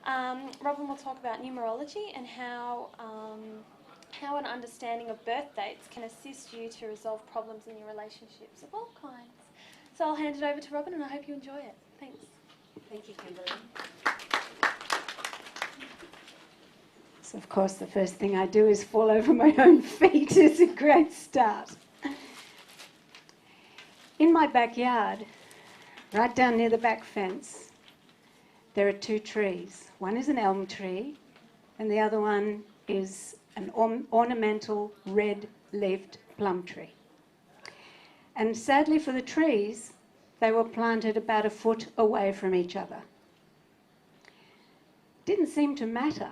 Robin will talk about numerology and how an understanding of birth dates can assist you to resolve problems in your relationships of all kinds. So I'll hand it over to Robin and I hope you enjoy it. Thanks. Thank you, Kimberly. So, of course, the first thing I do is fall over my own feet. It's a great start. In my backyard, right down near the back fence, there are two trees. One is an elm tree, and the other one is an ornamental red-leaved plum tree. And sadly for the trees, they were planted about a foot away from each other. Didn't seem to matter,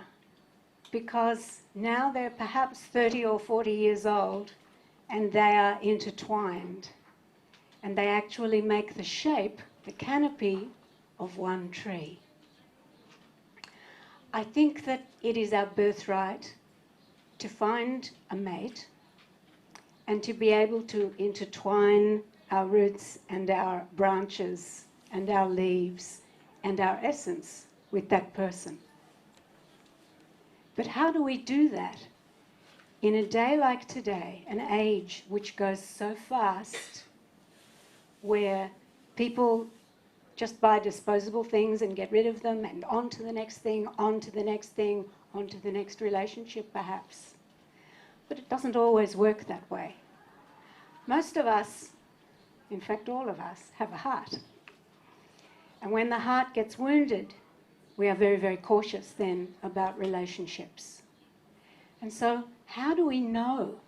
because now they're perhaps 30 or 40 years old, and they are intertwined. And they actually make the shape, the canopy, of one tree. I think that it is our birthright to find a mate and to be able to intertwine our roots and our branches and our leaves and our essence with that person. But how do we do that in a day like today, an age which goes so fast, where people just buy disposable things and get rid of them, and on to the next thing, on to the next thing, on to the next relationship perhaps. But it doesn't always work that way. Most of us, in fact all of us, have a heart. And when the heart gets wounded, we are very, very cautious then about relationships. And so how do we know?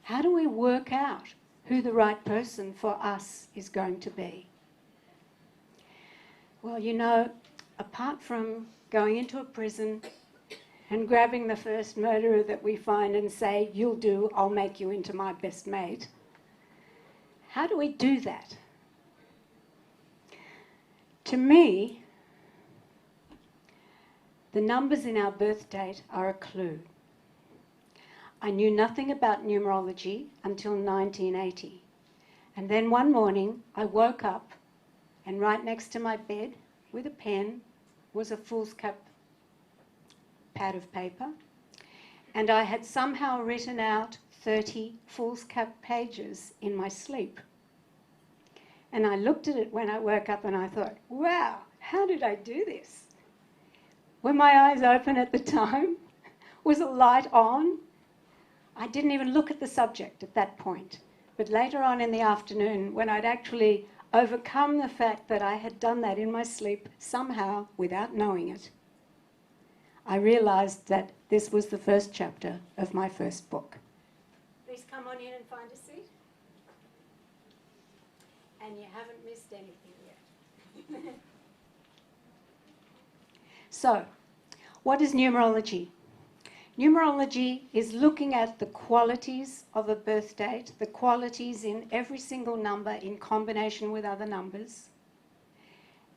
How do we work out who the right person for us is going to be? Well, you know, apart from going into a prison and grabbing the first murderer that we find and say, "You'll do, I'll make you into my best mate," how do we do that? To me, the numbers in our birth date are a clue. I knew nothing about numerology until 1980. And then one morning I woke up, and right next to my bed with a pen was a foolscap pad of paper. And I had somehow written out 30 foolscap pages in my sleep. And I looked at it when I woke up and I thought, wow, how did I do this? Were my eyes open at the time? Was the light on? I didn't even look at the subject at that point. But later on in the afternoon, when I'd actually overcome the fact that I had done that in my sleep somehow without knowing it, I realized that this was the first chapter of my first book. Please come on in and find a seat. And you haven't missed anything yet. So, what is numerology? Numerology is looking at the qualities of a birth date, the qualities in every single number in combination with other numbers.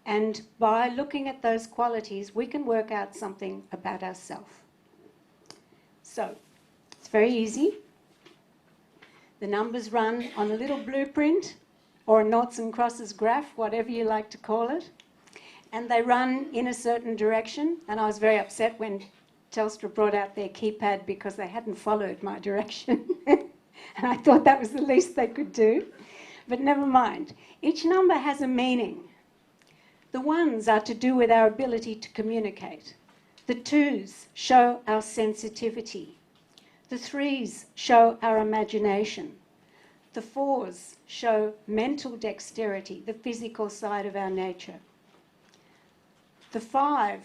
And by looking at those qualities, we can work out something about ourselves. So, it's very easy. The numbers run on a little blueprint or a noughts and crosses graph, whatever you like to call it. And they run in a certain direction. And I was very upset when Telstra brought out their keypad because they hadn't followed my direction. And I thought that was the least they could do. But never mind. Each number has a meaning. The ones are to do with our ability to communicate. The twos show our sensitivity. The threes show our imagination. The fours show mental dexterity, the physical side of our nature. The 5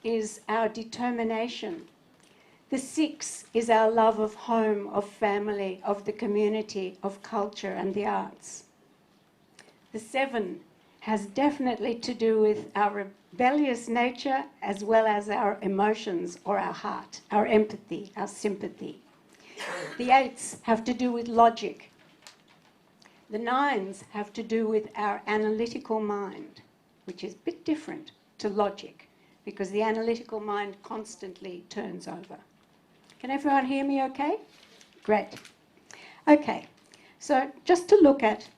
is our determination. The 6 is our love of home, of family, of the community, of culture and the arts. The 7 has definitely to do with our rebellious nature as well as our emotions or our heart, our empathy, our sympathy. The 8s have to do with logic. The 9s have to do with our analytical mind, which is a bit different to logic, because the analytical mind constantly turns over. Can everyone hear me okay? Great. Okay, so just to look at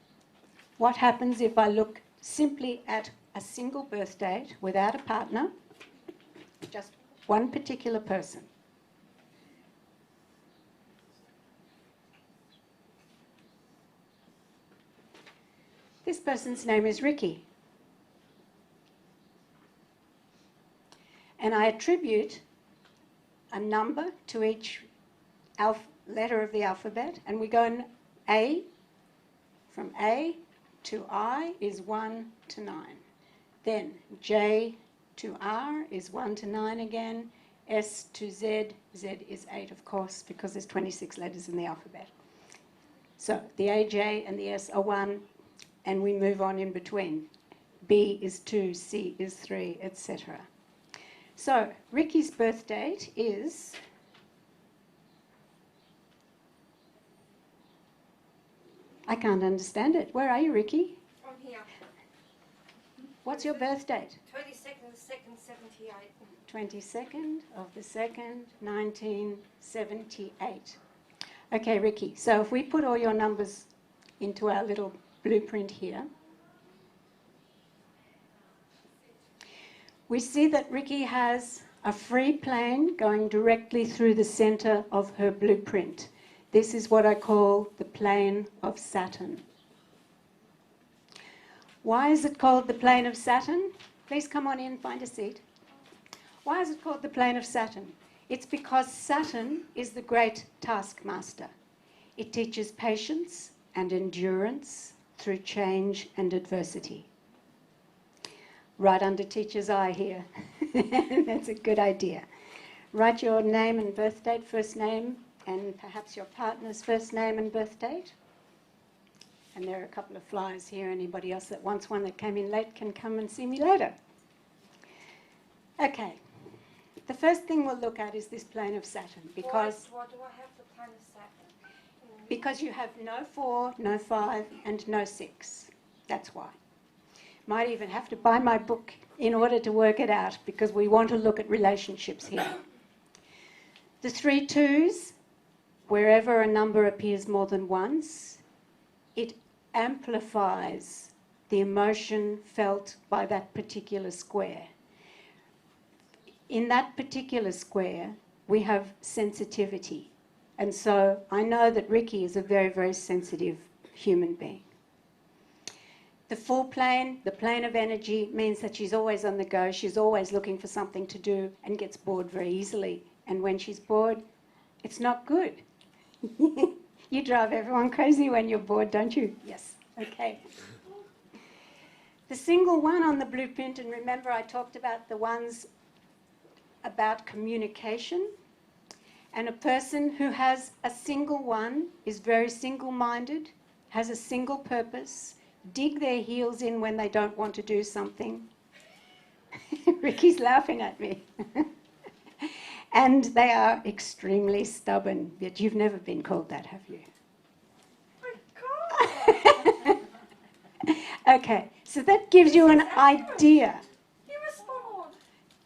what happens if I look simply at a single birth date without a partner, just one particular person. This person's name is Ricky. And I attribute a number to each letter of the alphabet, and we go in A. From A to I is 1 to 9. Then J to R is 1 to 9 again. S to Z, Z is 8, of course, because there's 26 letters in the alphabet. So the A, J, and the S are 1, and we move on in between. B is 2, C is 3, etc. So Ricky's birth date is I can't understand it. Where are you, Ricky? I'm here. What's your birth date? 22nd of the 2nd, 78. 22nd of the 2nd, 1978. Okay, Ricky, so if we put all your numbers into our little blueprint here, we see that Ricky has a free plane going directly through the center of her blueprint. This is what I call the plane of Saturn. Why is it called the plane of Saturn? Please come on in, find a seat. Why is it called the plane of Saturn? It's because Saturn is the great taskmaster. It teaches patience and endurance through change and adversity. Right under teacher's eye here. That's a good idea. Write your name and birth date, first name, and perhaps your partner's first name and birth date. And there are a couple of flyers here. Anybody else that wants one that came in late can come and see me later. Okay. The first thing we'll look at is this plane of Saturn, because Why do I have the plane of Saturn? because you have no 4, no 5, and no 6. That's why. Might even have to buy my book in order to work it out, because we want to look at relationships here. The 3 2s, wherever a number appears more than once, it amplifies the emotion felt by that particular square. In that particular square, we have sensitivity. And so I know that Ricky is a very, very sensitive human being. The 4 plane, the plane of energy, means that she's always on the go. She's always looking for something to do and gets bored very easily. And when she's bored, it's not good. You drive everyone crazy when you're bored, don't you? Yes. Okay. The single 1 on the blueprint, and remember I talked about the ones about communication. And a person who has a single 1 is very single-minded, has a single purpose, dig their heels in when they don't want to do something. Ricky's laughing at me. And they are extremely stubborn. But you've never been called that, have you? Okay, so that gives you an idea. You respond.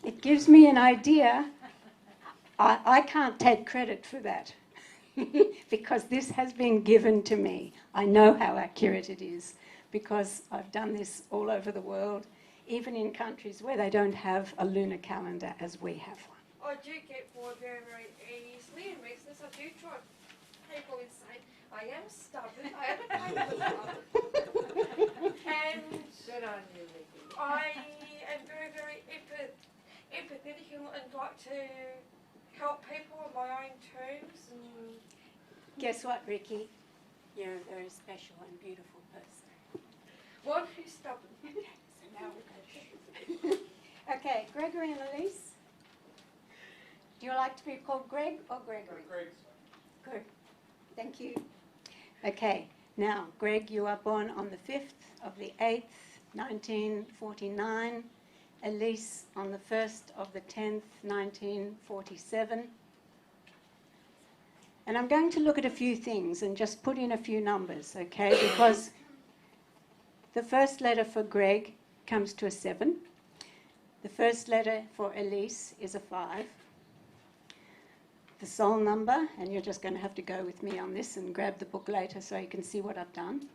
It gives me an idea. I can't take credit for that because this has been given to me. I know how accurate it is because I've done this all over the world, even in countries where they don't have a lunar calendar as we have one. I do get bored very, very easily, and restless. I do drive people insane. I am stubborn. I am a pain in the butt. And Good on you, Vicky. I am very, very empathetic and like to help people on my own terms. And Guess what, Ricky? You're a very special and beautiful person. one who's stubborn. So now we're going to... Okay, Gregory and Elise. Do you like to be called Greg or Gregory? Greg. Good. Thank you. Okay, now, Greg, you are born on the 5th of the 8th, 1949. Elise on the 1st of the 10th, 1947. And I'm going to look at a few things and just put in a few numbers, okay? Because the first letter for Greg comes to a 7. The first letter for Elise is a 5. The soul number, and you're just going to have to go with me on this and grab the book later so you can see what I've done.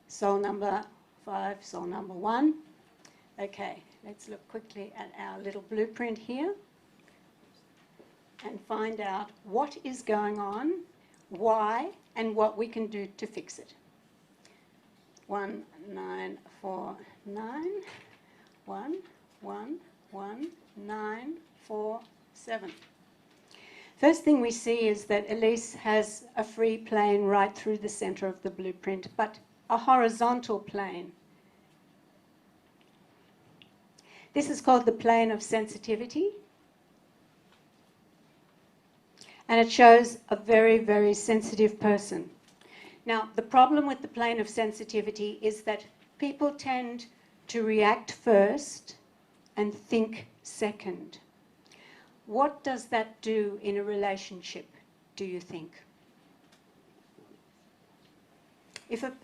Soul number 5, soul number 1. Okay, let's look quickly at our little blueprint here and find out what is going on, why, and what we can do to fix it. 1, 9, 4, 9. 1, 1, 1, 9, 4, 7. First thing we see is that Elise has a free plane right through the center of the blueprint, but a horizontal plane. This is called the plane of sensitivity. And it shows a very, very sensitive person. Now, the problem with the plane of sensitivity is that people tend to react first and think second. What does that do in a relationship, do you think?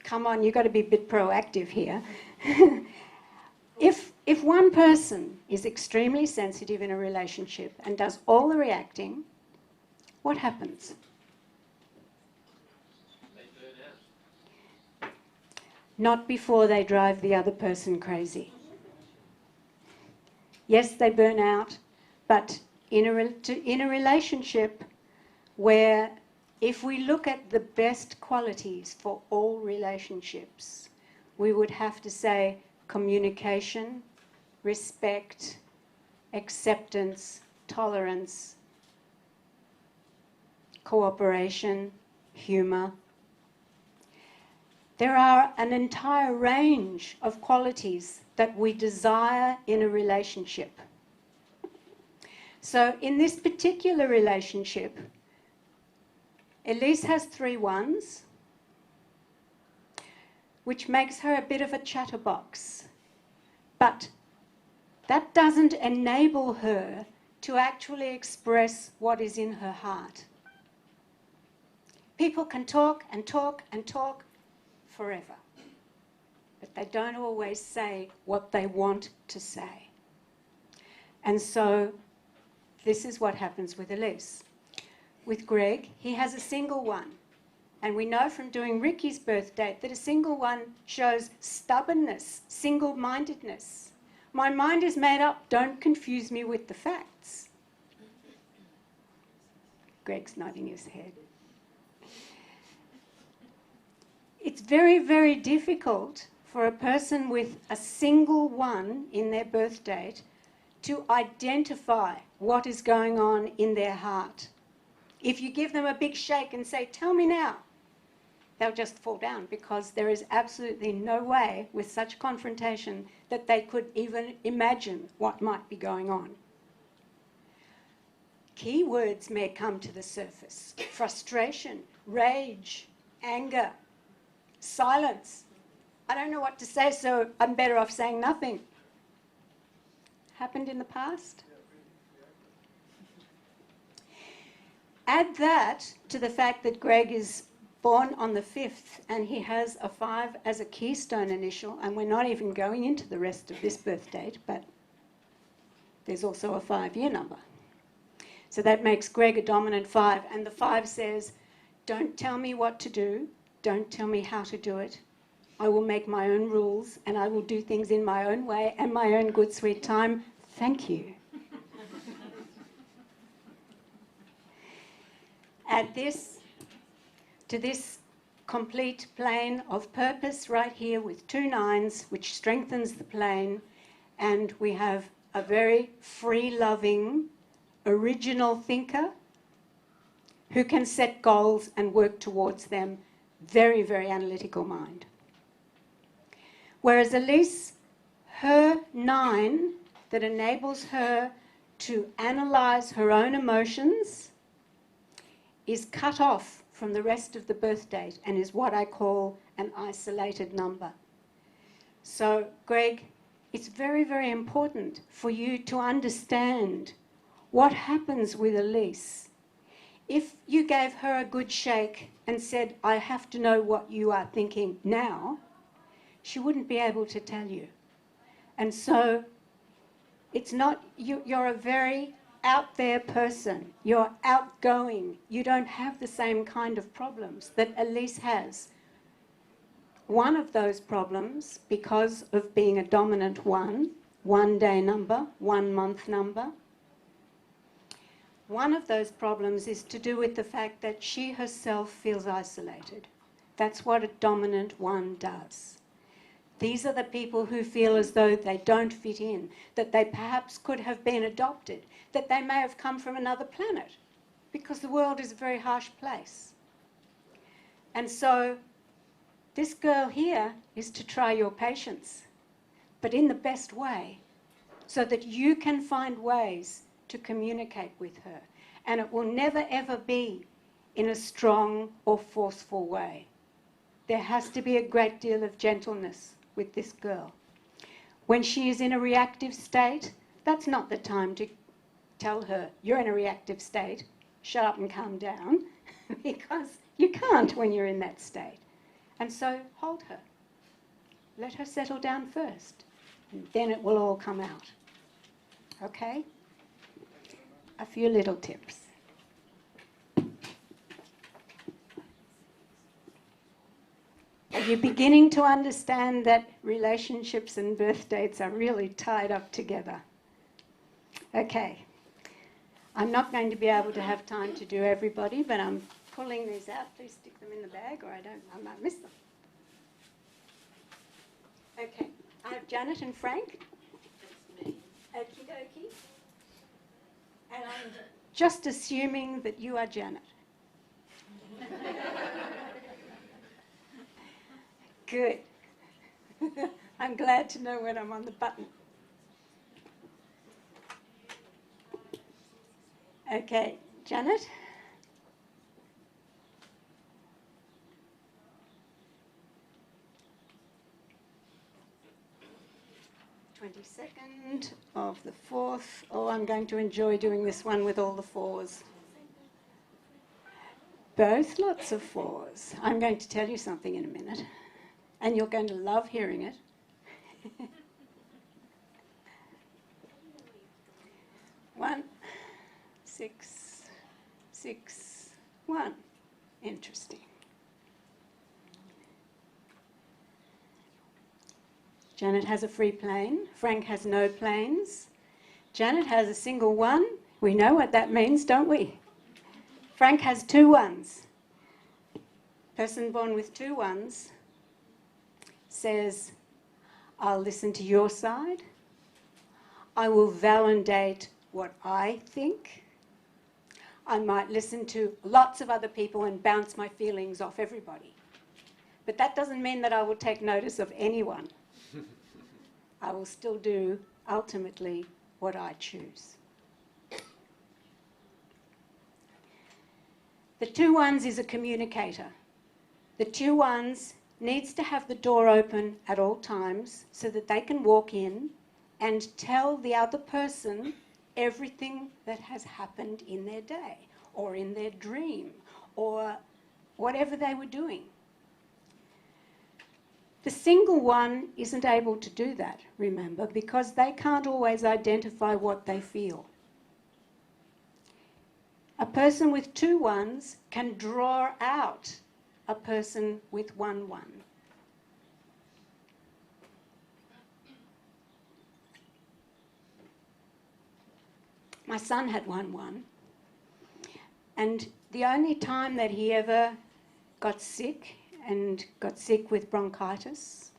Come on, you've got to be a bit proactive here. If one person is extremely sensitive in a relationship and does all the reacting, what happens? They burn out. Not before they drive the other person crazy. Yes, they burn out, but in a relationship where if we look at the best qualities for all relationships, we would have to say communication, respect, acceptance, tolerance, cooperation, humour. There are an entire range of qualities that we desire in a relationship. So in this particular relationship, Elise has 3 1s, which makes her a bit of a chatterbox. But that doesn't enable her to actually express what is in her heart. People can talk and talk and talk forever, but they don't always say what they want to say. And so this is what happens with Elise. With Greg, he has a single 1. And we know from doing Ricky's birth date that a single 1 shows stubbornness, single-mindedness. My mind is made up, don't confuse me with the facts. Greg's nodding his head. It's very, very difficult for a person with a single 1 in their birth date to identify what is going on in their heart. If you give them a big shake and say, tell me now, they'll just fall down because there is absolutely no way with such confrontation that they could even imagine what might be going on. Key words may come to the surface: frustration, rage, anger, silence. I don't know what to say, so I'm better off saying nothing. Happened in the past? Add that to the fact that Greg is born on the 5th and he has a 5 as a keystone initial, and we're not even going into the rest of this birth date, but there's also a 5-year number. So that makes Greg a dominant 5, and the 5 says, don't tell me what to do, don't tell me how to do it. I will make my own rules and I will do things in my own way and my own good sweet time. Thank you. Add this to this complete plane of purpose right here with 2 9s, which strengthens the plane, and we have a very free-loving, original thinker who can set goals and work towards them. Very, very analytical mind. Whereas Elise, her 9 that enables her to analyse her own emotions is cut off from the rest of the birth date and is what I call an isolated number. So, Greg, it's very, very important for you to understand what happens with Elise. If you gave her a good shake and said, I have to know what you are thinking now, she wouldn't be able to tell you. And so it's not, you're a very out there person. You're outgoing. You don't have the same kind of problems that Elise has. One of those problems, because of being a dominant 1, 1 day number, 1 month number. One of those problems is to do with the fact that she herself feels isolated. That's what a dominant 1 does. These are the people who feel as though they don't fit in, that they perhaps could have been adopted, that they may have come from another planet, because the world is a very harsh place. And so this girl here is to try your patience, but in the best way, so that you can find ways to communicate with her. And it will never ever be in a strong or forceful way. There has to be a great deal of gentleness with this girl. When she is in a reactive state, that's not the time to tell her, you're in a reactive state, shut up and calm down, because you can't when you're in that state. And so hold her. Let her settle down first, and then it will all come out. Okay? A few little tips. Are you beginning to understand that relationships and birth dates are really tied up together? Okay. I'm not going to be able to have time to do everybody, but I'm pulling these out. Please stick them in the bag or I might miss them. Okay. I have Janet and Frank. That's me. Okie dokie. And I'm just assuming that you are Janet. Good. I'm glad to know when I'm on the button. Okay, Janet. (22nd of the 4th). Oh, I'm going to enjoy doing this one with all the 4s. Both lots of 4s. I'm going to tell you something in a minute, and you're going to love hearing it. 1, 6, 6, 1. Interesting. Janet has a free plane. Frank has no planes. Janet has a single 1. We know what that means, don't we? Frank has 2 1s. Person born with 2 1s says, I'll listen to your side. I will validate what I think. I might listen to lots of other people and bounce my feelings off everybody. But that doesn't mean that I will take notice of anyone. I will still do, ultimately, what I choose. The 2 1s is a communicator. The 2 1s needs to have the door open at all times so that they can walk in and tell the other person everything that has happened in their day or in their dream or whatever they were doing. The single 1 isn't able to do that, remember, because they can't always identify what they feel. A person with 2 1s can draw out a person with 1 1. My son had 1 1, and the only time that he ever got sick and got sick with bronchitis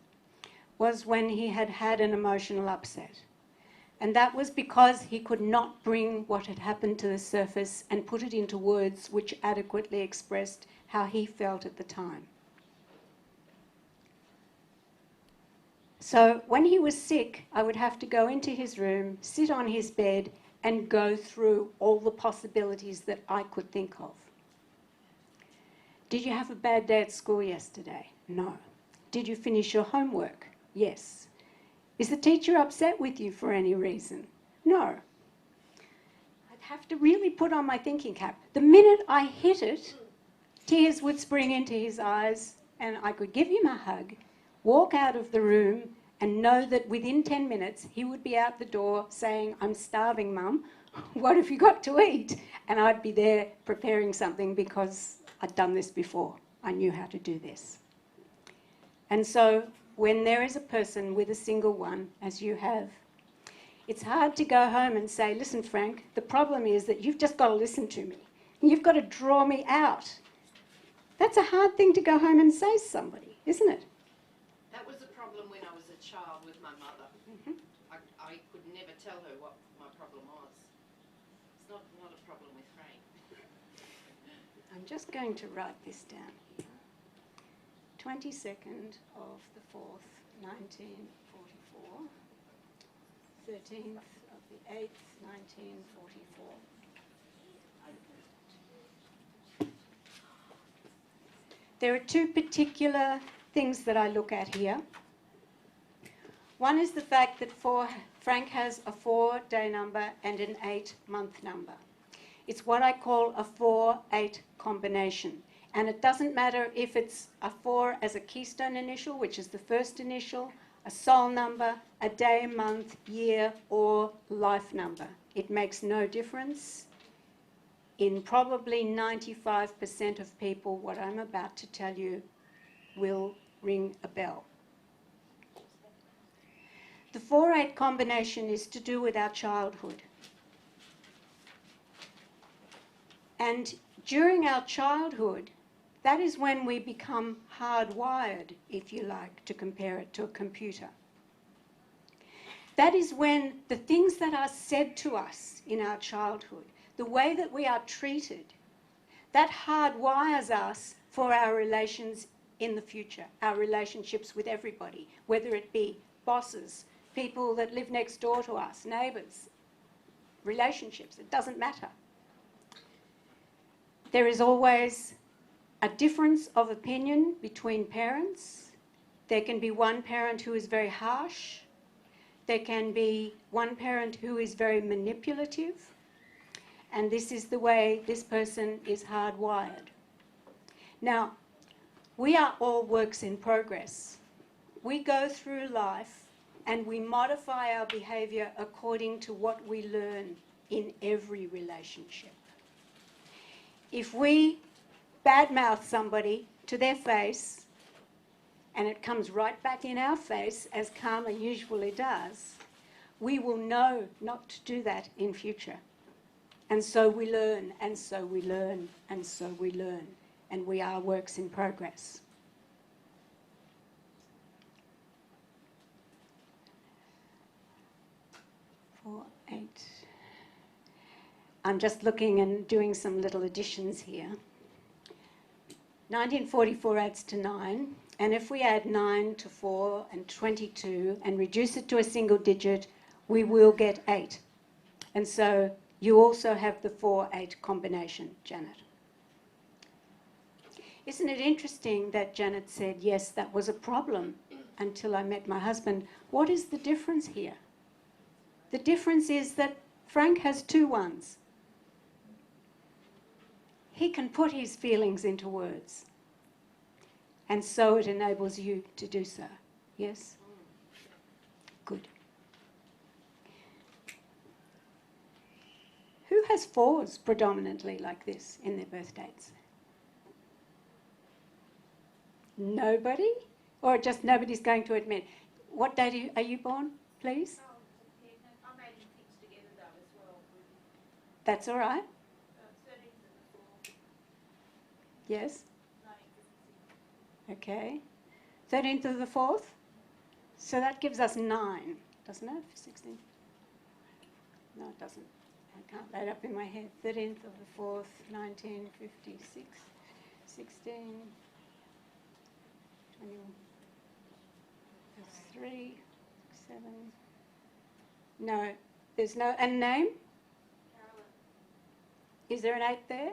was when he had had an emotional upset. And that was because he could not bring what had happened to the surface and put it into words which adequately expressed how he felt at the time. So when he was sick, I would have to go into his room, sit on his bed, and go through all the possibilities that I could think of. Did you have a bad day at school yesterday? No. Did you finish your homework? Yes. Is the teacher upset with you for any reason? No. I'd have to really put on my thinking cap. The minute I hit it, tears would spring into his eyes and I could give him a hug, walk out of the room and know that within 10 minutes he would be out the door saying, I'm starving, Mum. What have you got to eat? And I'd be there preparing something because I'd done this before. I knew how to do this. And so when there is a person with a single 1, as you have, It's hard to go home and say, listen, Frank, the problem is that you've just got to listen to me. You've got to draw me out. That's a hard thing to go home and say to somebody, isn't it? That was a problem when I was a child with my mother. Mm-hmm. I could never tell her what my problem was. It's not a problem with Frank. I'm just going to write this down here. 22nd of the 4th, 1944. 13th of the 8th, 1944. There are two particular things that I look at here. One is the fact that Frank has a 4-day number and an 8-month number. It's what I call a 4-8 combination. And it doesn't matter if it's a 4 as a keystone initial, which is the first initial, a soul number, a day, month, year, or life number. It makes no difference. In probably 95% of people, what I'm about to tell you will ring a bell. The 4-8 combination is to do with our childhood. And during our childhood, that is when we become hardwired, if you like, to compare it to a computer. That is when the things that are said to us in our childhood, the way that we are treated, that hardwires us for our relations in the future, our relationships with everybody, whether it be bosses, people that live next door to us, neighbours, relationships, it doesn't matter. There is always a difference of opinion between parents. There can be one parent who is very harsh. There can be one parent who is very manipulative. And this is the way this person is hardwired. Now, we are all works in progress. We go through life and we modify our behaviour according to what we learn in every relationship. If we badmouth somebody to their face, and it comes right back in our face, as karma usually does, we will know not to do that in future. And so we learn, and so we learn, and so we learn. And we are works in progress. Four, 8. I'm just looking and doing some little additions here. 1944 adds to 9. And if we add 9 to 4 and 22 and reduce it to a single digit, we will get 8. And so you also have the 4-8 combination, Janet. Isn't it interesting that Janet said, yes, that was a problem until I met my husband? What is the difference here? The difference is that Frank has 2 1s. He can put his feelings into words. And so it enables you to do so. Yes? Good. Who has 4s predominantly like this in their birth dates? Nobody? Or just nobody's going to admit? What date are you born, please? Oh, yeah, no, I'm adding things together though as well. That's all right. 13th of the 4th, Yes? 1956. Okay. 13th of the 4th? So that gives us 9, doesn't it? 16? No, it doesn't. I can't add up in my head. 13th of the 4th, 1956. 16, 21, 3, 7. No, there's no. And name? Carolyn. Is there an 8 there?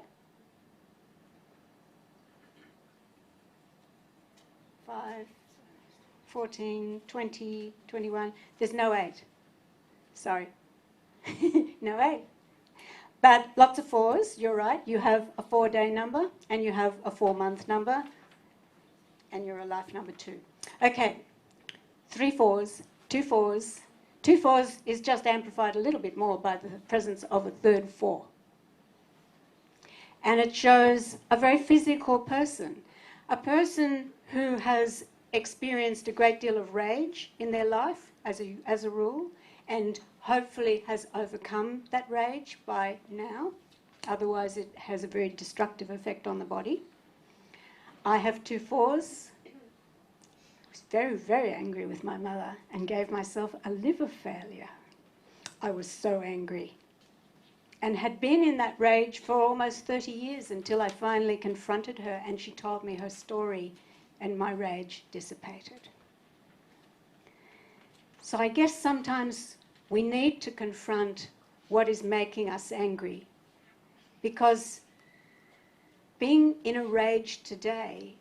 5, 14, 20, 21. There's no 8. Sorry. No 8. But lots of 4s, you're right. You have a 4-day number and you have a 4-month number and you're a life number 2. Okay, 3 4s, 2 4s. 2 4s is just amplified a little bit more by the presence of a 3rd 4. And it shows a very physical person, a person who has experienced a great deal of rage in their life as a rule, and hopefully has overcome that rage by now. Otherwise, it has a very destructive effect on the body. I have 2 4s. I was very, very angry with my mother and gave myself a liver failure. I was so angry and had been in that rage for almost 30 years until I finally confronted her and she told me her story and my rage dissipated. So I guess sometimes we need to confront what is making us angry, because being in a rage today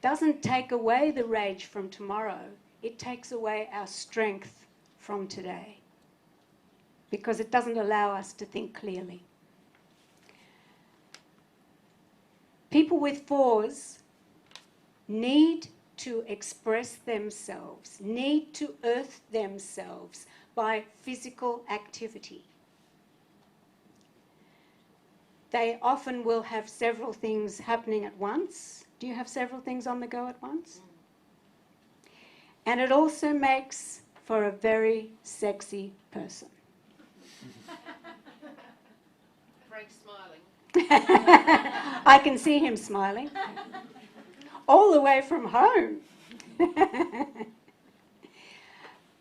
doesn't take away the rage from tomorrow. It takes away our strength from today, because it doesn't allow us to think clearly. People with 4s need to express themselves, need to earth themselves by physical activity. They often will have several things happening at once. Do you have several things on the go at once? And it also makes for a very sexy person. Frank's smiling. I can see him smiling. All the way from home.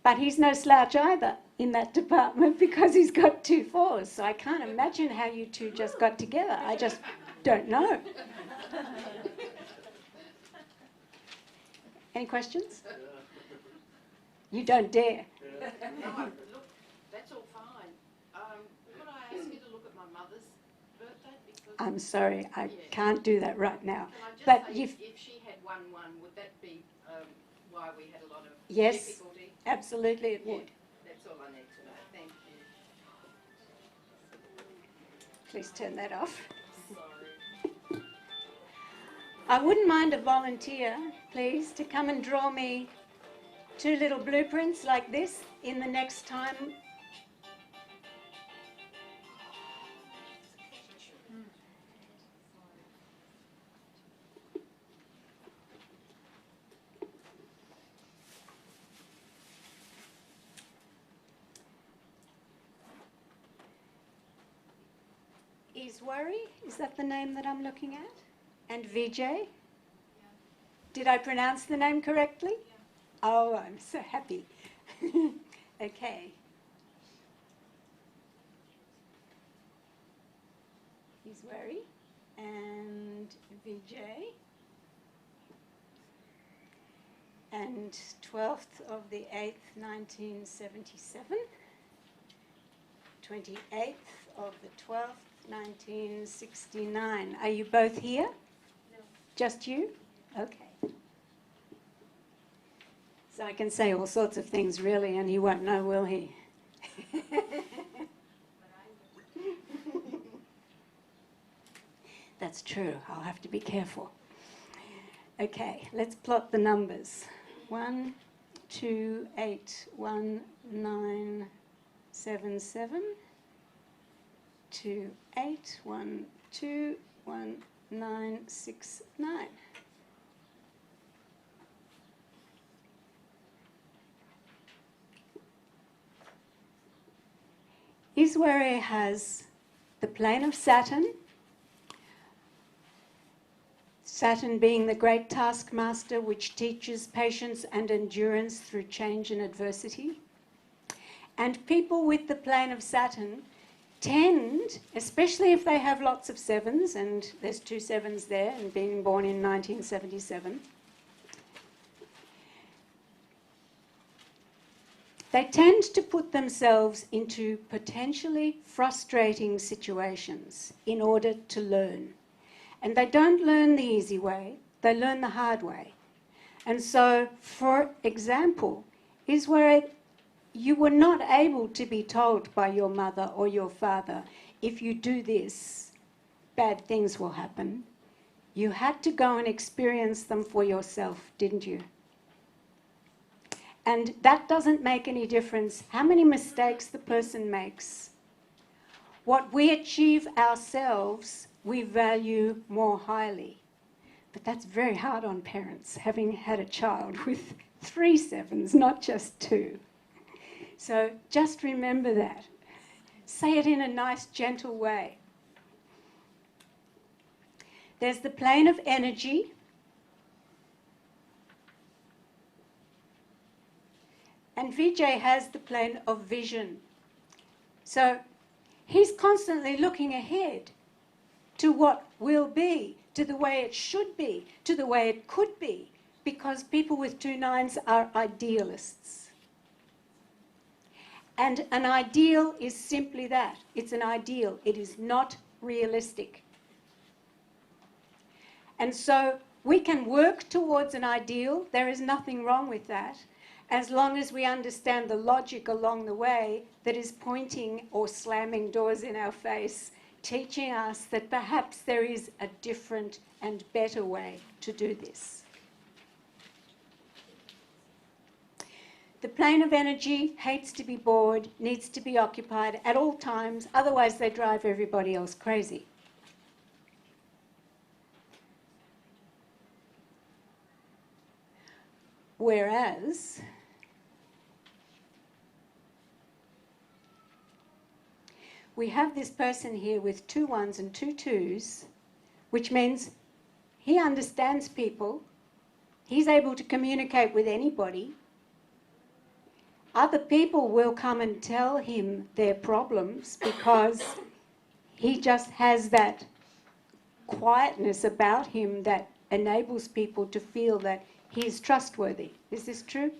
But he's no slouch either in that department, because he's got 2 4s. So I can't imagine how you two just got together. I just don't know. Any questions? You don't dare. No, look, that's all fine. Could I ask you to look at my mother's birthday? Because I'm sorry, I can't do that right now. can I just But say, you've, if she had 1-1, would that be why we had a lot of yes, difficulty? absolutely it Yeah, would. that's all I need to know. Thank you. Please turn that off. Sorry. I wouldn't mind a volunteer, please, to come and draw me 2 little blueprints like this in the next time. Iswari, is that the name that I'm looking at? And Vijay? Did I pronounce the name correctly? Oh, I'm so happy. Okay. Iswari and Vijay. And 12th of the 8th, 1977. 28th of the 12th, 1969. Are you both here? No. Just you? Okay. So I can say all sorts of things, really, and he won't know, will he? That's true. I'll have to be careful. Okay, let's plot the numbers. 1, 2, 8, 1, 9, 7, 7. 2, 8, 1, 2, 1, 9, 6, 9. Iswari has the plane of Saturn, Saturn being the great taskmaster which teaches patience and endurance through change and adversity. And people with the plane of Saturn tend, especially if they have lots of 7s, and there's 2 7s there, and being born in 1977, they tend to put themselves into potentially frustrating situations in order to learn. And they don't learn the easy way, they learn the hard way. And so, for example, is where you were not able to be told by your mother or your father, if you do this, bad things will happen. You had to go and experience them for yourself, didn't you? And that doesn't make any difference how many mistakes the person makes. What we achieve ourselves, we value more highly. But that's very hard on parents, having had a child with 3 7s, not just 2. So just remember that. Say it in a nice, gentle way. There's the plane of energy. And Vijay has the plane of vision. So he's constantly looking ahead to what will be, to the way it should be, to the way it could be, because people with 2 9s are idealists. And an ideal is simply that. It's an ideal. It is not realistic. And so we can work towards an ideal. There is nothing wrong with that, as long as we understand the logic along the way that is pointing or slamming doors in our face, teaching us that perhaps there is a different and better way to do this. The plane of energy hates to be bored, needs to be occupied at all times, otherwise they drive everybody else crazy. Whereas we have this person here with 2 1s and 2 2s, which means he understands people, he's able to communicate with anybody. Other people will come and tell him their problems because he just has that quietness about him that enables people to feel that he is trustworthy. Is this true?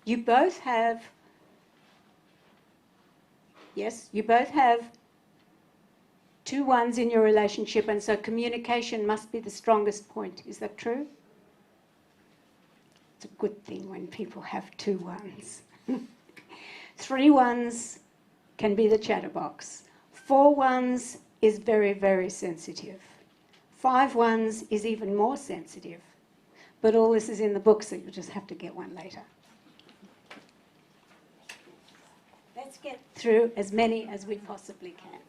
You both have, yes, you both have 2 1s in your relationship, and so communication must be the strongest point. Is that true? It's a good thing when people have 2 1s. 3 1s can be the chatterbox. 4 1s is very, very sensitive. 5 1s is even more sensitive. But all this is in the book, so you'll just have to get one later. Let's get through as many as we possibly can.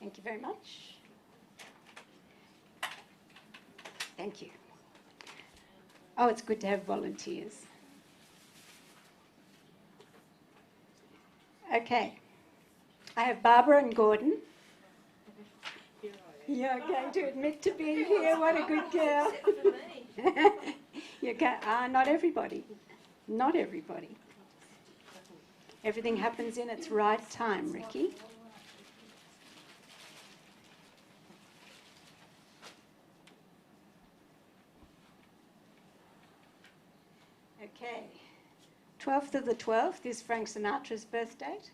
Thank you very much. Thank you. Oh, it's good to have volunteers. Okay. I have Barbara and Gordon. You're going to admit to being here. What a good girl. Except for me. You go, not everybody. Not everybody. Everything happens in its right time, Ricky. Okay. 12th of the 12th is Frank Sinatra's birth date.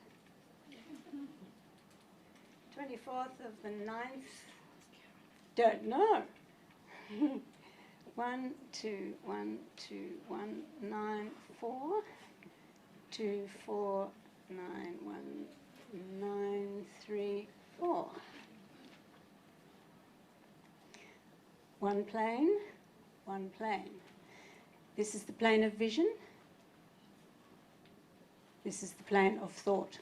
24th of the 9th, don't know. 1, 2, 1, 2, 1, 9, 4, 2, 4, 9, 1, 9, 3, 4. One plane, one plane. This is the plane of vision. This is the plane of thought.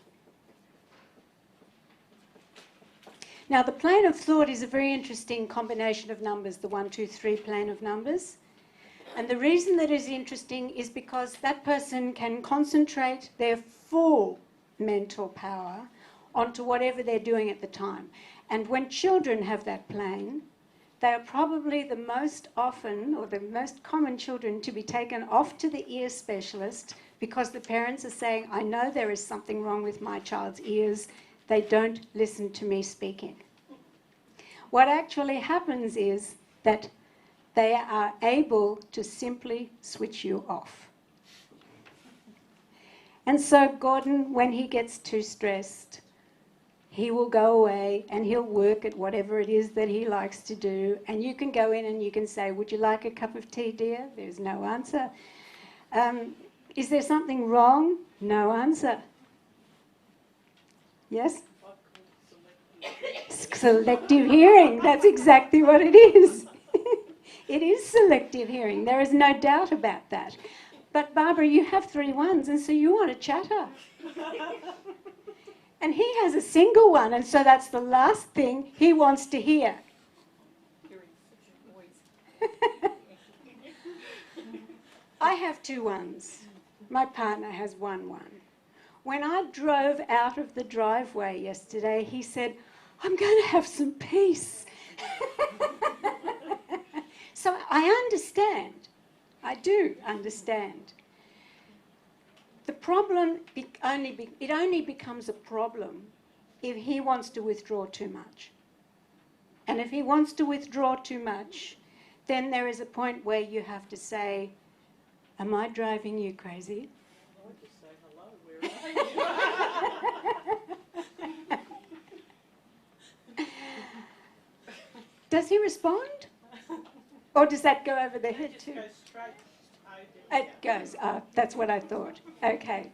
Now, the plane of thought is a very interesting combination of numbers, the 1, 2, 3 plane of numbers. And the reason that is interesting is because that person can concentrate their full mental power onto whatever they're doing at the time. And when children have that plane, they are probably the most often, or the most common children to be taken off to the ear specialist because the parents are saying, I know there is something wrong with my child's ears. They don't listen to me speaking. What actually happens is that they are able to simply switch you off. And so Gordon, when he gets too stressed, he will go away and he'll work at whatever it is that he likes to do. And you can go in and you can say, would you like a cup of tea, dear? There's no answer. Is there something wrong? No answer. Yes? Selective hearing. That's exactly what it is. It is selective hearing. There is no doubt about that. But Barbara, you have 3 1s, and so you want to chatter. And he has a single one, and so that's the last thing he wants to hear. I have 2 ones. My partner has 1 1. When I drove out of the driveway yesterday, he said, I'm going to have some peace. So I understand. I do understand. The problem it only becomes a problem if he wants to withdraw too much. And if he wants to withdraw too much, then there is a point where you have to say, am I driving you crazy? I'll just say hello, where are you? Does he respond? Or does that go over the head Just too? go straight to It goes up. That's what I thought. Okay.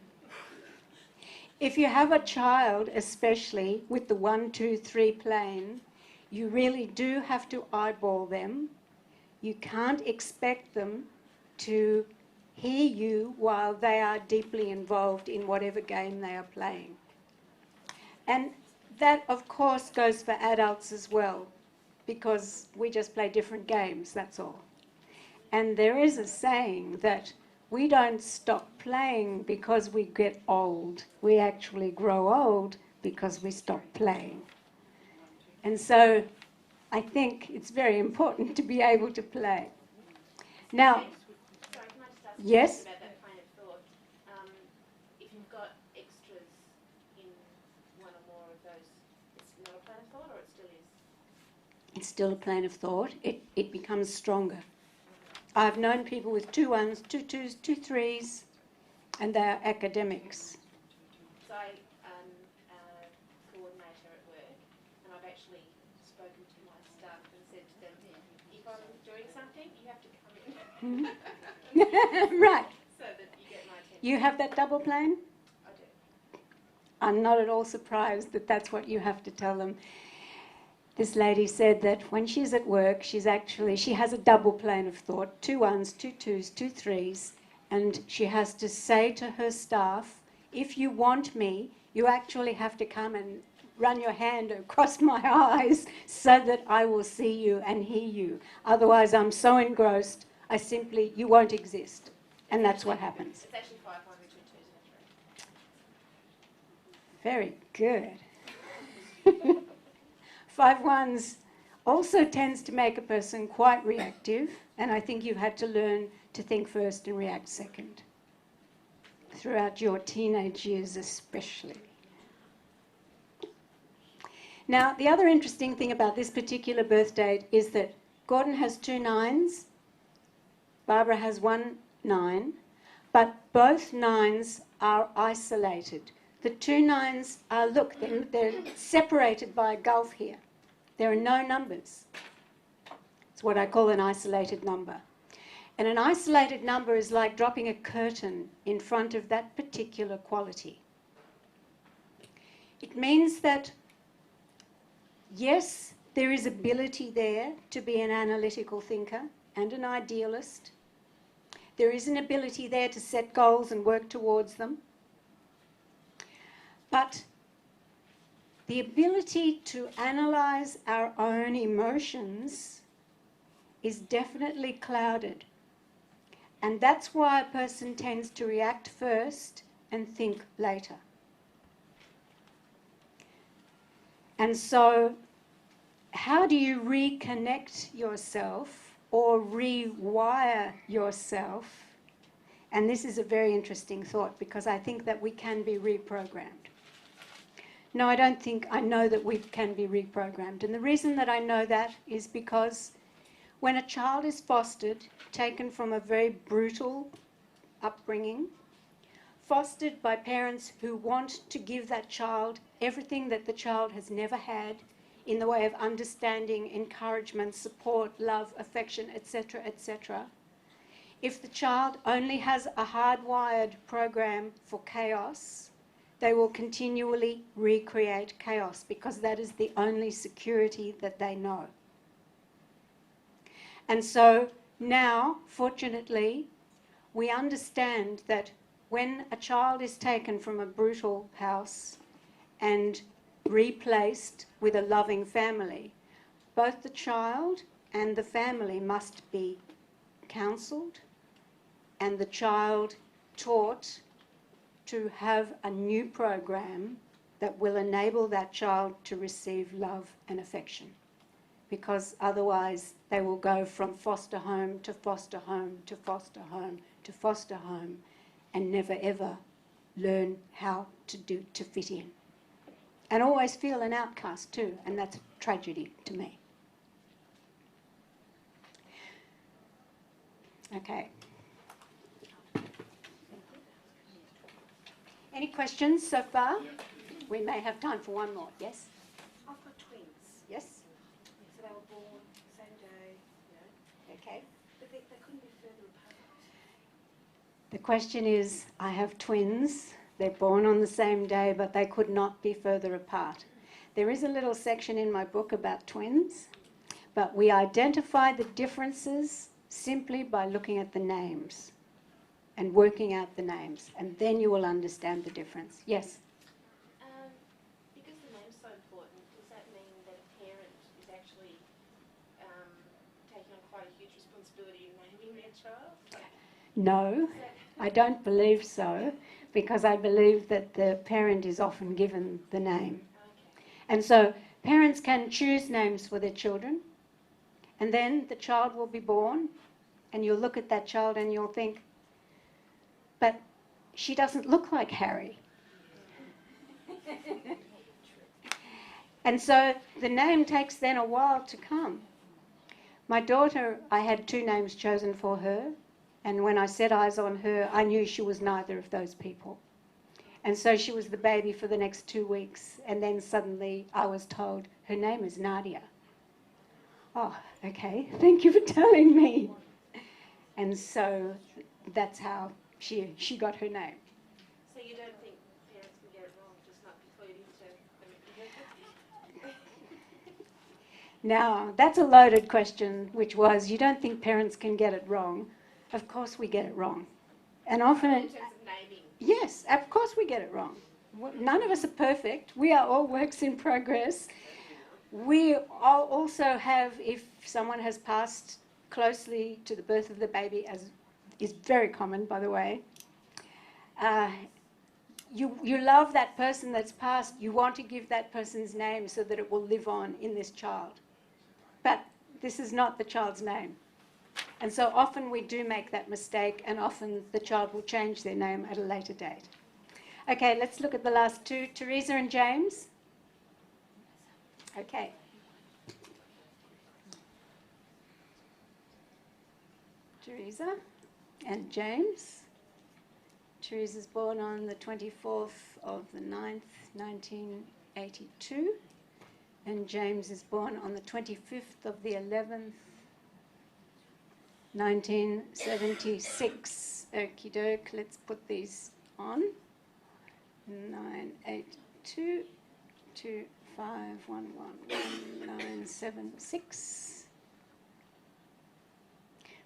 If you have a child, especially with the 1, 2, 3 plane, you really do have to eyeball them. You can't expect them to hear you while they are deeply involved in whatever game they are playing. And that, of course, goes for adults as well, because we just play different games, that's all. And there is a saying that we don't stop playing because we get old. We actually grow old because we stop playing. And so I think it's very important to be able to play. Now, Sorry, can I just ask a yes? question about that kind of thought? If you've got extras in one or more of those, it's not a plan of thought, or it still is? It's still a plane of thought. It becomes stronger. I've known people with 2 1s, 2 2s, 2 3s, and they're academics. So I'm a coordinator at work, and I've actually spoken to my staff and said to them, if I'm doing something, you have to come in. Right. So that you get my attention. You have that double plane? I do. I'm not at all surprised that that's what you have to tell them. This lady said that when she's at work, she has a double plane of thought, 2 1s, 2 2s, 2 3s, and she has to say to her staff, if you want me, you actually have to come and run your hand across my eyes so that I will see you and hear you. Otherwise, I'm so engrossed, you won't exist. And that's what happens. It's actually 5 1 2 2s and a 3. Very good. 5 1s also tends to make a person quite reactive, and I think you've had to learn to think first and react second, throughout your teenage years especially. Now, the other interesting thing about this particular birth date is that Gordon has 2 9s, Barbara has 1 9, but both 9s are isolated. The 2 9s are, look, they're separated by a gulf here. There are no numbers. It's what I call an isolated number. And an isolated number is like dropping a curtain in front of that particular quality. It means that, yes, there is ability there to be an analytical thinker and an idealist. There is an ability there to set goals and work towards them. But the ability to analyze our own emotions is definitely clouded. And that's why a person tends to react first and think later. And so, how do you reconnect yourself or rewire yourself? And this is a very interesting thought, because I think that we can be reprogrammed. No, I don't think I know that we can be reprogrammed. And the reason that I know that is because when a child is fostered, taken from a very brutal upbringing, fostered by parents who want to give that child everything that the child has never had in the way of understanding, encouragement, support, love, affection, etc., etc. If the child only has a hardwired program for chaos, they will continually recreate chaos, because that is the only security that they know. And so now, fortunately, we understand that when a child is taken from a brutal house and replaced with a loving family, both the child and the family must be counselled and the child taught to have a new program that will enable that child to receive love and affection. Because otherwise they will go from foster home to foster home to foster home to foster home and never ever learn how to fit in. And always feel an outcast too, and that's a tragedy to me. Okay. Any questions so far? We may have time for one more. Yes? I've got twins. Yes? So they were born same day, you know, Okay. but they couldn't be further apart. The question is, I have twins. They're born on the same day, but they could not be further apart. There is a little section in my book about twins, but we identify the differences simply by looking at the names and working out the names, and then you will understand the difference. Yes? Because the name's so important, does that mean that a parent is actually taking on quite a huge responsibility in naming their child? No, I don't believe so, because I believe that the parent is often given the name. Okay. And so parents can choose names for their children, and then the child will be born, and you'll look at that child and you'll think, but she doesn't look like Harry. And so the name takes then a while to come. My daughter, I had 2 names chosen for her, and when I set eyes on her, I knew she was neither of those people. And so she was the baby for the next 2 weeks, and then suddenly I was told her name is Nadia. Oh, okay, thank you for telling me. And so that's how she got her name. So you don't think parents can get it wrong, just not be floating to them? Now, that's a loaded question, which was, you don't think parents can get it wrong? Of course we get it wrong. And often, In terms of naming. yes, of course we get it wrong. None of us are perfect. We are all works in progress. We all also have, if someone has passed closely to the birth of the baby, as is very common, by the way, you love that person that's passed. You want to give that person's name so that it will live on in this child. But this is not the child's name. And so often we do make that mistake, and often the child will change their name at a later date. Okay, let's look at the last 2, Teresa and James. Okay. Teresa and James. Teresa's born on the 24th of the 9th, 1982. And James is born on the 25th of the 11th, 1976. Okie doke, let's put these on. 982 251111976.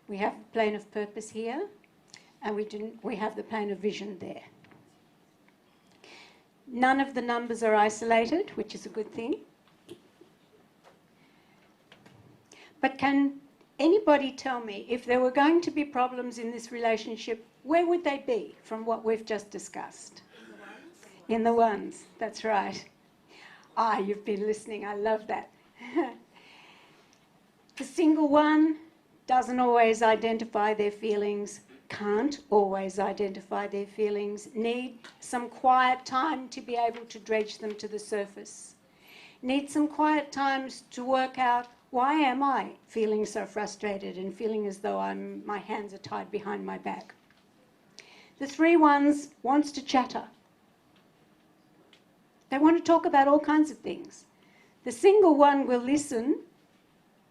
We have the plane of purpose here, and we have the plane of vision there. None of the numbers are isolated, which is a good thing. But can anybody tell me, if there were going to be problems in this relationship, where would they be from what we've just discussed? In the ones, that's right. Ah, you've been listening, I love that. The single one doesn't always identify their feelings, can't always identify their feelings, need some quiet time to be able to dredge them to the surface, need some quiet times to work out, why am I feeling so frustrated and feeling as though my hands are tied behind my back? The 3 ones wants to chatter. They want to talk about all kinds of things. The single one will listen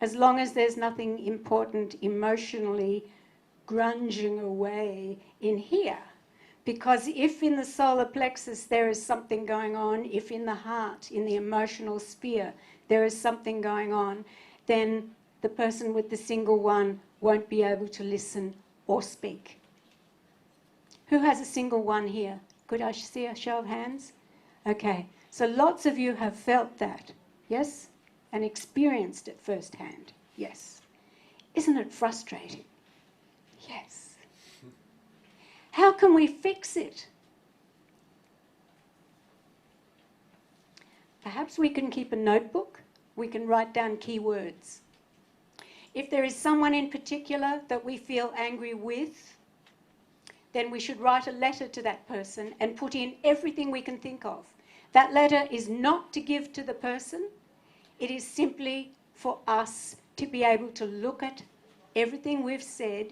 as long as there's nothing important emotionally grunging away in here. Because if in the solar plexus there is something going on, if in the heart, in the emotional sphere, there is something going on, then the person with the single one won't be able to listen or speak. Who has a single one here? Could I see a show of hands? Okay, so lots of you have felt that, yes? And experienced it firsthand, yes. Isn't it frustrating? Yes. How can we fix it? Perhaps we can keep a notebook. We can write down keywords. If there is someone in particular that we feel angry with, then we should write a letter to that person and put in everything we can think of. That letter is not to give to the person. It is simply for us to be able to look at everything we've said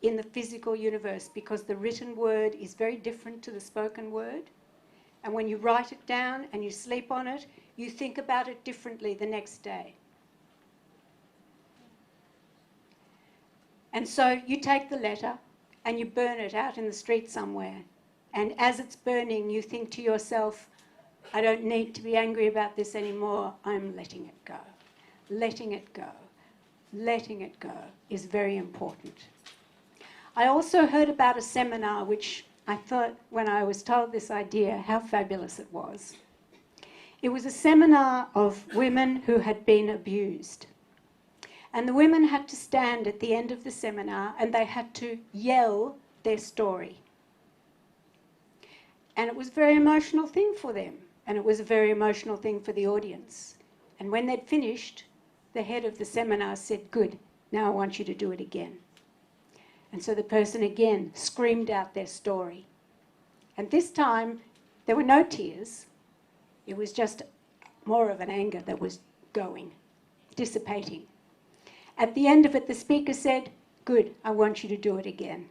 in the physical universe, because the written word is very different to the spoken word. And when you write it down and you sleep on it, you think about it differently the next day. And so you take the letter and you burn it out in the street somewhere. And as it's burning, you think to yourself, I don't need to be angry about this anymore. I'm letting it go. Letting it go. Letting it go is very important. I also heard about a seminar which I thought, when I was told this idea, how fabulous it was. It was a seminar of women who had been abused. And the women had to stand at the end of the seminar and they had to yell their story. And it was a very emotional thing for them. And it was a very emotional thing for the audience. And when they'd finished, the head of the seminar said, good, now I want you to do it again. And so the person again screamed out their story. And this time, there were no tears. It was just more of an anger that was going, dissipating. At the end of it, the speaker said, good, I want you to do it again.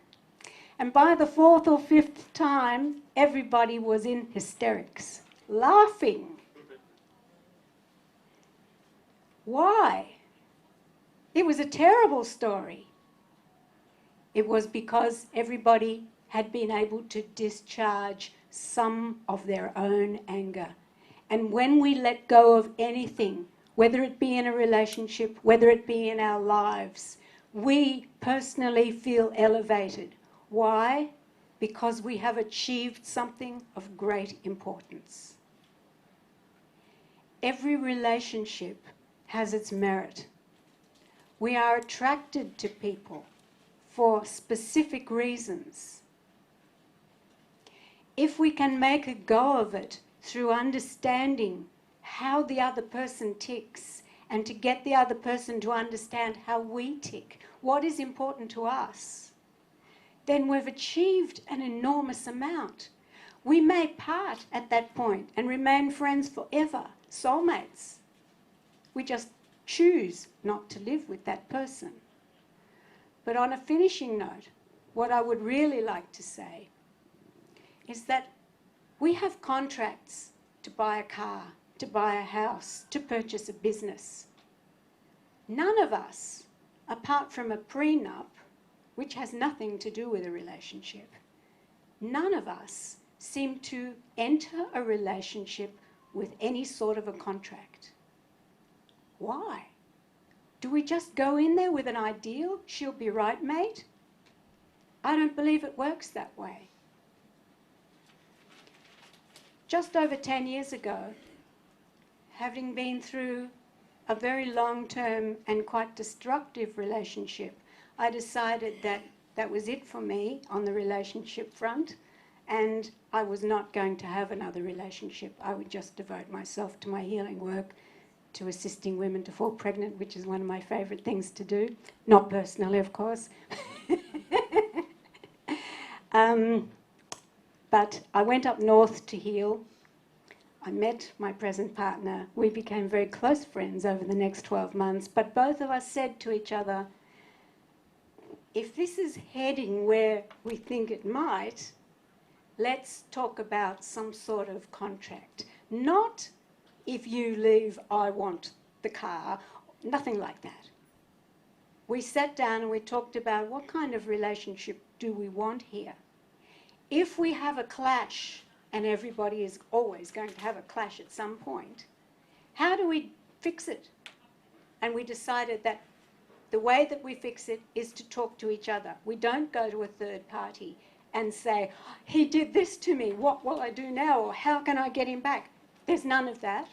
And by the fourth or fifth time, everybody was in hysterics, laughing. Why? It was a terrible story. It was because everybody had been able to discharge some of their own anger. And when we let go of anything, whether it be in a relationship, whether it be in our lives, we personally feel elevated. Why? Because we have achieved something of great importance. Every relationship has its merit. We are attracted to people for specific reasons. If we can make a go of it through understanding how the other person ticks and to get the other person to understand how we tick, what is important to us, then we've achieved an enormous amount. We may part at that point and remain friends forever, soulmates. We just choose not to live with that person. But on a finishing note, what I would really like to say is that we have contracts to buy a car, to buy a house, to purchase a business. None of us, apart from a prenup, which has nothing to do with a relationship, none of us seem to enter a relationship with any sort of a contract. Why? Do we just go in there with an ideal, she'll be right, mate? I don't believe it works that way. Just over 10 years ago, having been through a very long-term and quite destructive relationship, I decided that that was it for me on the relationship front, and I was not going to have another relationship. I would just devote myself to my healing work, to assisting women to fall pregnant, which is one of my favourite things to do. Not personally, of course. But I went up north to heal. I met my present partner. We became very close friends over the next 12 months, but both of us said to each other, if this is heading where we think it might, let's talk about some sort of contract. Not if you leave, I want the car, nothing like that. We sat down and we talked about what kind of relationship do we want here. If we have a clash, and everybody is always going to have a clash at some point, how do we fix it? And we decided that the way that we fix it is to talk to each other. We don't go to a third party and say, he did this to me, what will I do now? Or how can I get him back? There's none of that.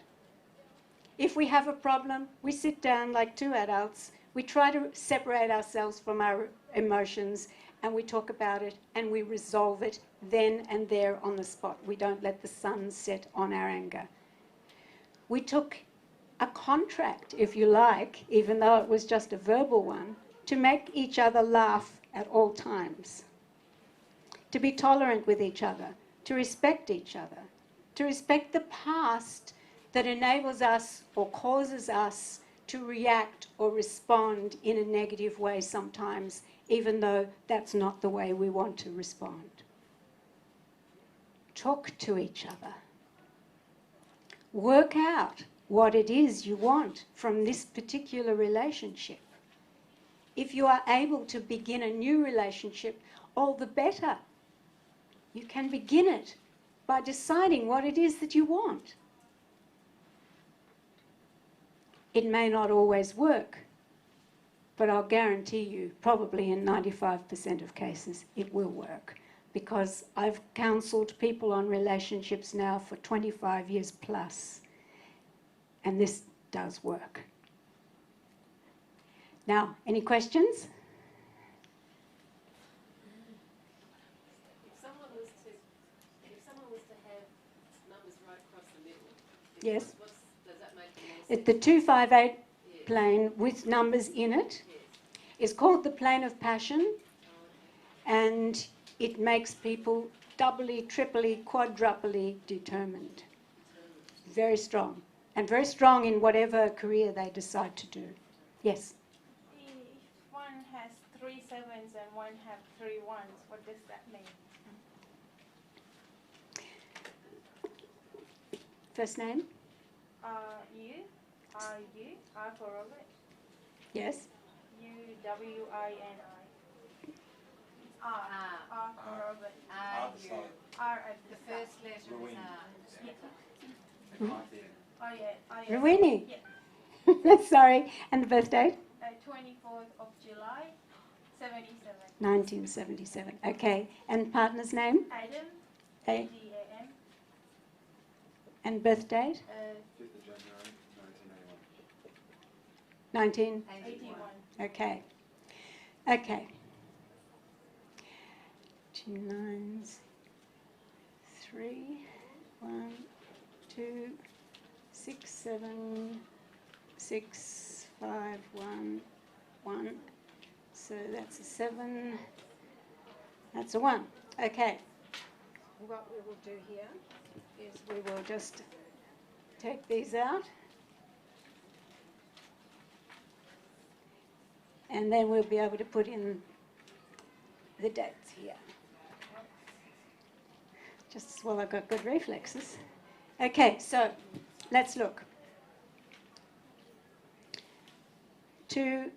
If we have a problem, we sit down like two adults, we try to separate ourselves from our emotions, and we talk about it and we resolve it then and there on the spot. We don't let the sun set on our anger. We took a contract, if you like, even though it was just a verbal one, to make each other laugh at all times, to be tolerant with each other, to respect each other, to respect the past that enables us or causes us to react or respond in a negative way sometimes, even though that's not the way we want to respond. Talk to each other. Work out what it is you want from this particular relationship. If you are able to begin a new relationship, all the better. You can begin it by deciding what it is that you want. It may not always work, but I'll guarantee you, probably in 95% of cases, it will work, because I've counselled people on relationships now for 25 years plus, and this does work. Now, any questions? If someone was to have numbers right across the middle, Yes. does that make more sense? It's the 258 Yes. plane with numbers in it. Yes. It's called the plane of passion, and it makes people doubly, triply, quadruply determined. Very strong. And very strong in whatever career they decide to do. Yes? If one has 3 sevens and one have 3 ones, what does that mean? First name? U, R for Robert, Yes? UWINI. R for Robert. R at the First letter is R. Oh yeah. Rowena? Yeah. Sorry. And the birth date? 24th of July, 77. 1977. Okay. And partner's name? Adam, A. ADAM, And birth date? 5th of January, 1981. 19? 81. Okay. Okay. 2 9s. 3, 1, 2, 6, 7, 6, 5, 1, 1. So that's a 7. That's a 1. Okay. What we will do here is we will just take these out. And then we'll be able to put in the dates here. Just as well I've got good reflexes. Okay, so let's look. 2,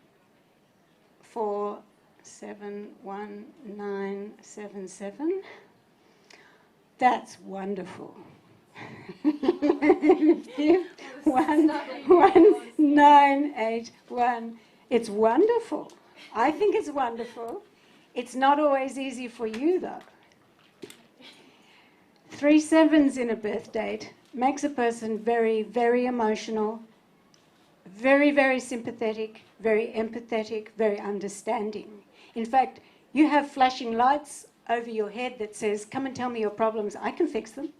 4, 7, 1, 9, 7, 7. That's wonderful. 1, 9, 8, 1. It's wonderful. I think it's wonderful. It's not always easy for you, though. 3 sevens in a birth date makes a person very, very emotional, very, very sympathetic, very empathetic, very understanding. In fact, you have flashing lights over your head that says, come and tell me your problems, I can fix them.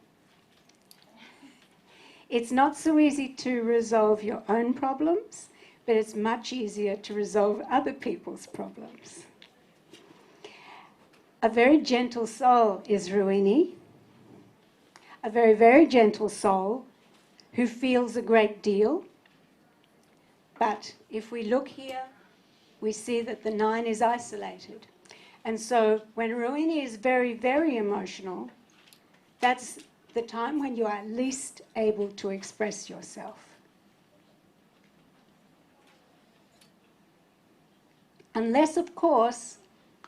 It's not so easy to resolve your own problems, but it's much easier to resolve other people's problems. A very gentle soul is Ruini. A very, very gentle soul who feels a great deal. But if we look here, we see that the 9 is isolated. And so when Ruini is very, very emotional, that's the time when you are least able to express yourself. Unless, of course,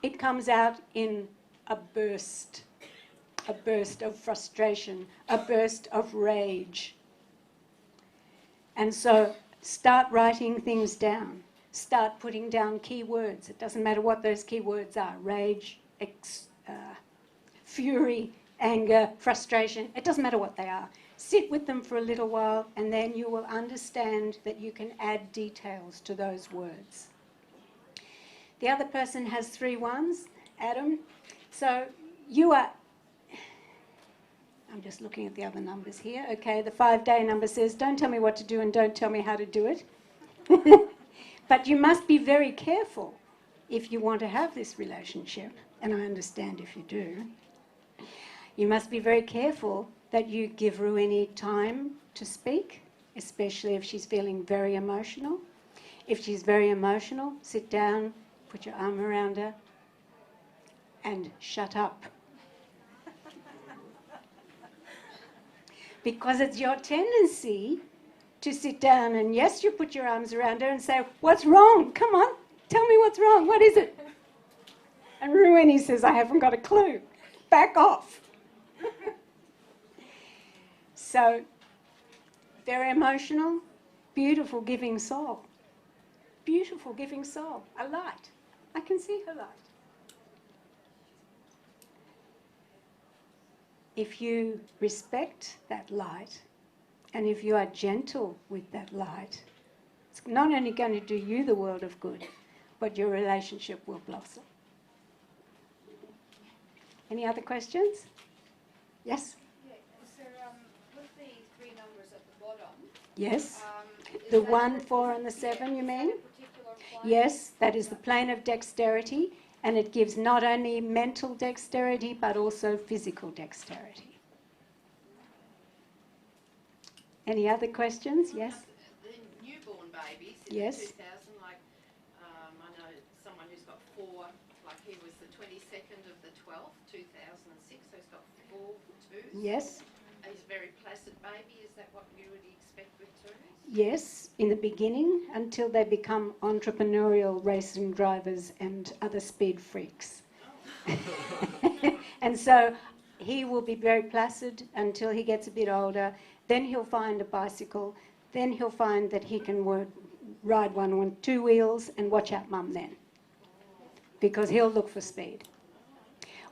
it comes out in a burst of frustration, a burst of rage. And so start writing things down. Start putting down keywords. It doesn't matter what those keywords are. Rage, fury, anger, frustration. It doesn't matter what they are. Sit with them for a little while and then you will understand that you can add details to those words. The other person has 3 1s Adam. So you are, I'm just looking at the other numbers here. Okay, the 5-day number says, don't tell me what to do and don't tell me how to do it. But you must be very careful if you want to have this relationship, and I understand if you do. You must be very careful that you give Ruini time to speak, especially if she's feeling very emotional. If she's very emotional, sit down, put your arm around her, and shut up. Because it's your tendency to sit down and, yes, you put your arms around her and say, what's wrong? Come on, tell me what's wrong. What is it? And Ruini says, I haven't got a clue. Back off. So, very emotional, beautiful giving soul. Beautiful giving soul. A light. I can see her light. If you respect that light, and if you are gentle with that light, it's not only going to do you the world of good, but your relationship will blossom. Any other questions? Yes? Yeah, so with the 3 numbers at the bottom, Yes? is The that 1, for- 4 and the is 7, you that mean? a particular plane? Yes, that is the plane of dexterity, and it gives not only mental dexterity, but also physical dexterity. Any other questions? Yes? The newborn babies in Yes. 2000, like I know someone who's got 4, like he was the 22nd of the 12th, 2006, so he's got 4 twos. Yes? He's a very placid baby. Is that what you would expect with twos? Yes, in the beginning, until they become entrepreneurial racing drivers and other speed freaks. And so he will be very placid until he gets a bit older. Then he'll find a bicycle. Then he'll find that he can ride one on 2 wheels, and watch out, mum, then. Because he'll look for speed.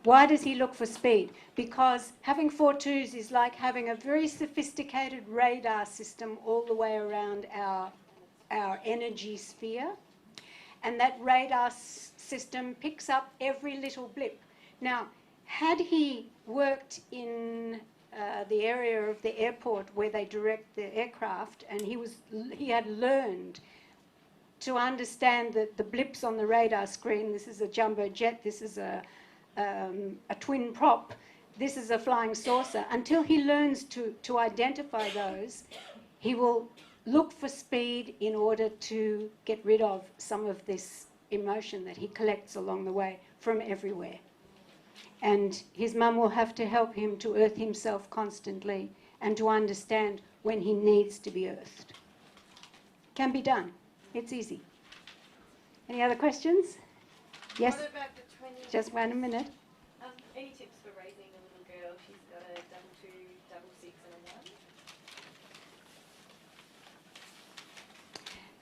Why does he look for speed? Because having 4 twos is like having a very sophisticated radar system all the way around our energy sphere. And that radar system picks up every little blip. Now, had he worked in the area of the airport where they direct the aircraft, and he had learned to understand that the blips on the radar screen, this is a jumbo jet, this is a twin prop, this is a flying saucer. Until he learns to identify those, he will look for speed in order to get rid of some of this emotion that he collects along the way from everywhere. And his mum will have to help him to earth himself constantly and to understand when he needs to be earthed. Can be done. It's easy. Any other questions? Yes? What about the 20? Just 1 minute. Any tips for raising a little girl? She's got a 2, 2, 6 and a 1.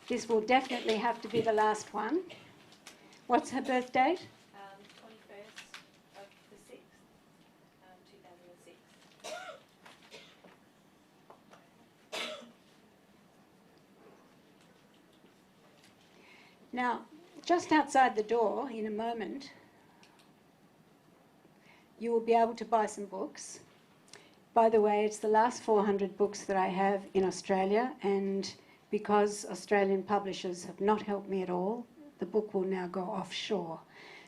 This will definitely have to be the last one. What's her birth date? 21st of the 6th, 2006. Now, just outside the door, in a moment, you will be able to buy some books. By the way, it's the last 400 books that I have in Australia, and because Australian publishers have not helped me at all, the book will now go offshore,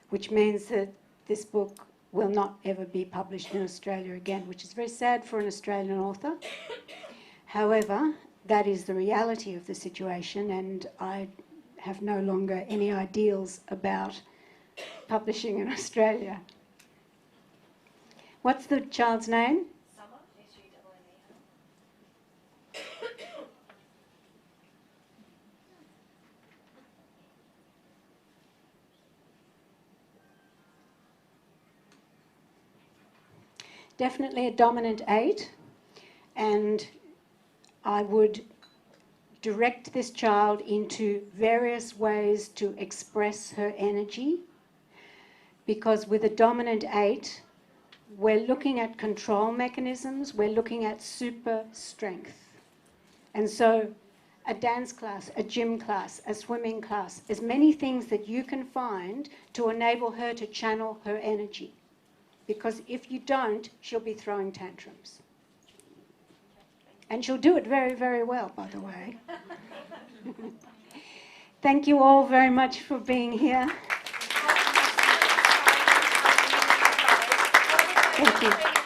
which means that this book will not ever be published in Australia again, which is very sad for an Australian author. However, that is the reality of the situation, and I have no longer any ideals about publishing in Australia. What's the child's name? Summer, SUMMER. Definitely a dominant 8, and I would direct this child into various ways to express her energy, because with a dominant 8, we're looking at control mechanisms, we're looking at super strength. And so a dance class, a gym class, a swimming class, as many things that you can find to enable her to channel her energy. Because if you don't, she'll be throwing tantrums. And she'll do it very, very well, by the way. Thank you all very much for being here. Thank you.